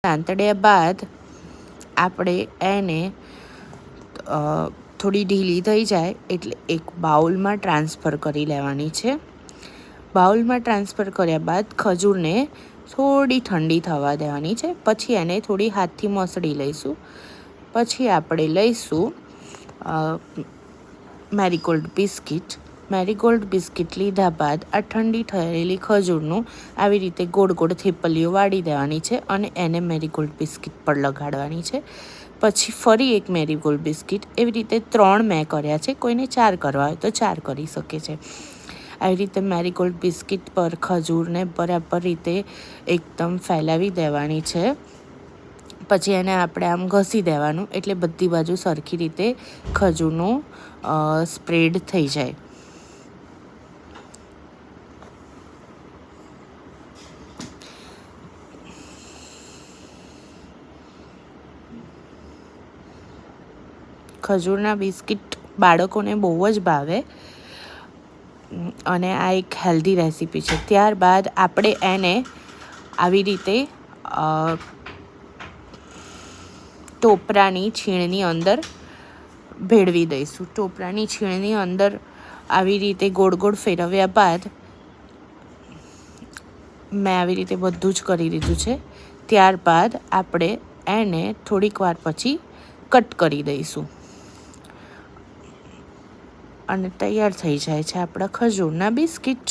સાંતળ્યા બાદ આપણે એને થોડી ઢીલી થઈ જાય એટલે એક બાઉલમાં ટ્રાન્સફર કરી લેવાની છે. બાઉલમાં ટ્રાન્સફર કર્યા બાદ ખજૂરને થોડી ઠંડી થવા દેવાની છે. પછી એને થોડી હાથથી મસળી લઈશું. પછી આપણે લઈશું મેરીગોલ્ડ બિસ્કિટ. મેરીગોલ્ડ બિસ્કિટ લીધા બાદ આ ઠંડી થયેલી ખજૂરનું આવી રીતે ગોળ ગોળ થેપલીઓ વાળી દેવાની છે અને એને મેરીગોલ્ડ બિસ્કિટ પર લગાડવાની છે. પછી ફરી એક મેરીગોલ્ડ બિસ્કિટ. એવી રીતે 3 મેં કર્યા છે. કોઈને 4 કરવા હોય તો 4 કરી શકે છે. આવી રીતે મેરીગોલ્ડ બિસ્કિટ પર ખજૂરને બરાબર રીતે એકદમ ફેલાવી દેવાની છે. પછી એને આપણે આમ ઘસી દેવાનું એટલે બધી બાજુ સરખી રીતે ખજૂરનું સ્પ્રેડ થઈ જાય. ખજૂરના બિસ્કિટ બાળકોને બહુ જ ભાવે અને આ એક હેલ્ધી રેસીપી છે. ત્યારબાદ આપણે એને આવી રીતે ટોપરાની છીણની અંદર ભેળવી દઈશું. ટોપરાની છીણની અંદર આવી રીતે ગોળ ગોળ ફેરવ્યા બાદ મેં આવી રીતે બધું જ કરી દીધું છે. ત્યારબાદ આપણે એને થોડીક વાર પછી કટ કરી દઈશું અને તૈયાર થઈ જાય છે આપણા ખજૂરના બિસ્કિટ.